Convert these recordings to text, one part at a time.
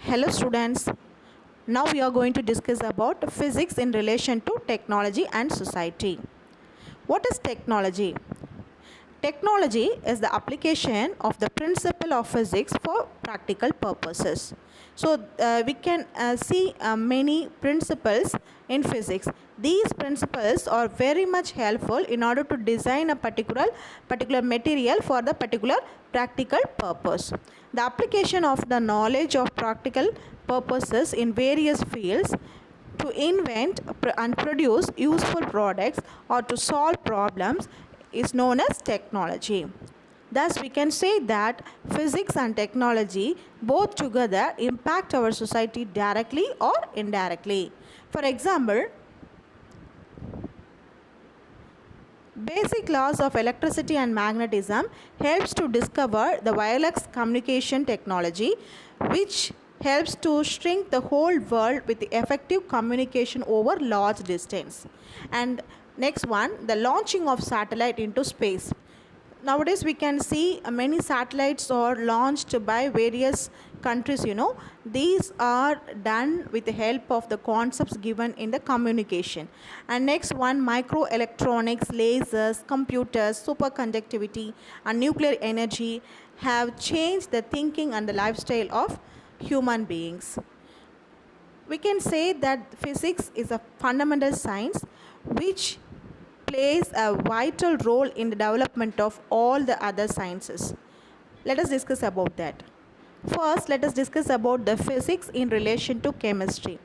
Hello students, now we are going to discuss about physics in relation to technology and society. What is technology? Technology is the application of the principle of physics for practical purposes. So we can see many principles in physics. These principles are very much helpful in order to design a particular material for the particular practical purpose. The application of the knowledge of practical purposes in various fields to invent and produce useful products or to solve problems is known as technology. Thus, we can say that physics and technology both together impact our society directly or indirectly. For example, basic laws of electricity and magnetism helps to discover the wireless communication technology, which helps to shrink the whole world with the effective communication over large distance. And next one, the launching of satellite into space. Nowadays we can see many satellites are launched by various countries. These are done with the help of the concepts given in the communication. And next one, microelectronics, lasers, computers, superconductivity and nuclear energy have changed the thinking and the lifestyle of human beings. We can say that physics is a fundamental science which plays a vital role in the development of all the other sciences. Let us discuss about that. First, let us discuss about the physics in relation to chemistry.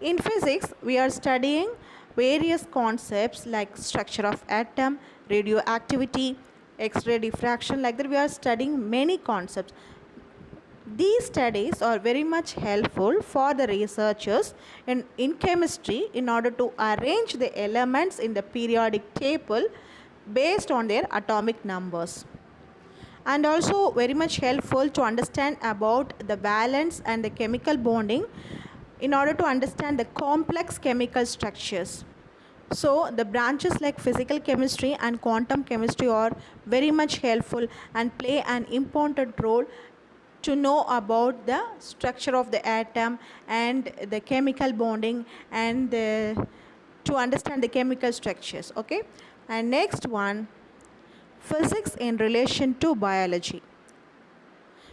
In physics, we are studying various concepts like structure of atom, radioactivity, X-ray diffraction. Like that, we are studying many concepts. These studies are very much helpful for the researchers in chemistry in order to arrange the elements in the periodic table based on their atomic numbers. And also very much helpful to understand about the valence and the chemical bonding in order to understand the complex chemical structures. So the branches like physical chemistry and quantum chemistry are very much helpful and play an important role to know about the structure of the atom and the chemical bonding and to understand the chemical structures. Okay, and next one, physics in relation to biology.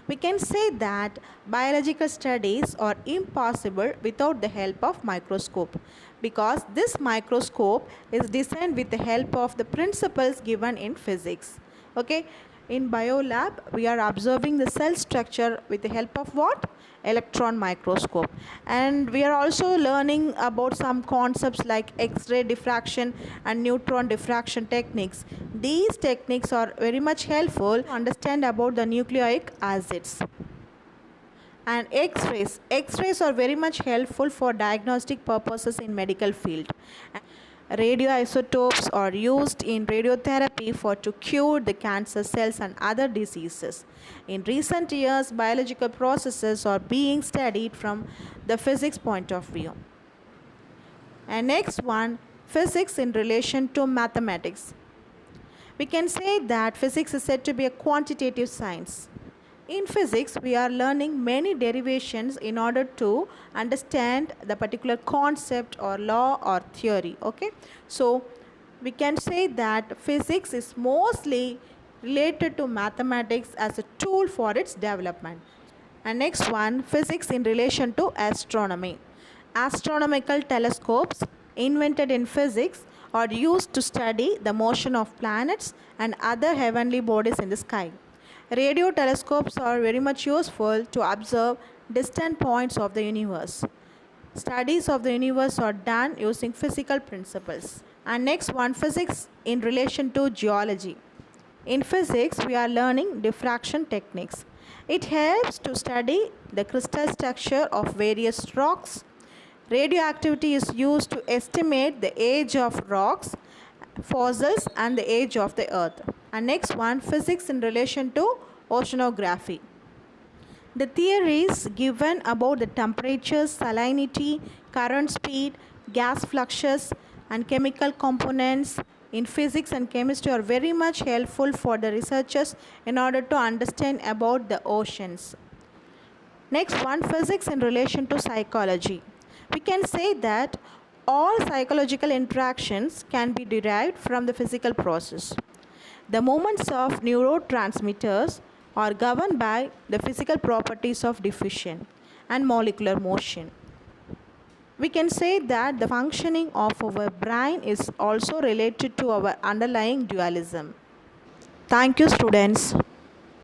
We can say that biological studies are impossible without the help of microscope, because this microscope is designed with the help of the principles given in physics. Okay, in biolab we are observing the cell structure with the help of what? Electron microscope. And we are also learning about some concepts like X-ray diffraction and neutron diffraction techniques. These techniques are very much helpful to understand about the nucleic acids. And X-rays are very much helpful for diagnostic purposes in medical field. Radioisotopes are used in radiotherapy to cure the cancer cells and other diseases. In recent years, biological processes are being studied from the physics point of view. And next one, physics in relation to mathematics. We can say that physics is said to be a quantitative science. In physics, we are learning many derivations in order to understand the particular concept or law or theory. Okay, so we can say that physics is mostly related to mathematics as a tool for its development. And next one, physics in relation to astronomy. Astronomical telescopes invented in physics are used to study the motion of planets and other heavenly bodies in the sky. Radio telescopes are very much useful to observe distant points of the universe. Studies of the universe are done using physical principles. And next one, physics in relation to geology. In physics, we are learning diffraction techniques. It helps to study the crystal structure of various rocks. Radioactivity is used to estimate the age of rocks, fossils and the age of the earth. And next one, physics in relation to oceanography. The theories given about the temperature, salinity, current speed, gas fluxes and chemical components in physics and chemistry are very much helpful for the researchers in order to understand about the oceans. Next one, physics in relation to psychology. We can say that all psychological interactions can be derived from the physical process. The movements of neurotransmitters are governed by the physical properties of diffusion and molecular motion. We can say that the functioning of our brain is also related to our underlying dualism. Thank you, students.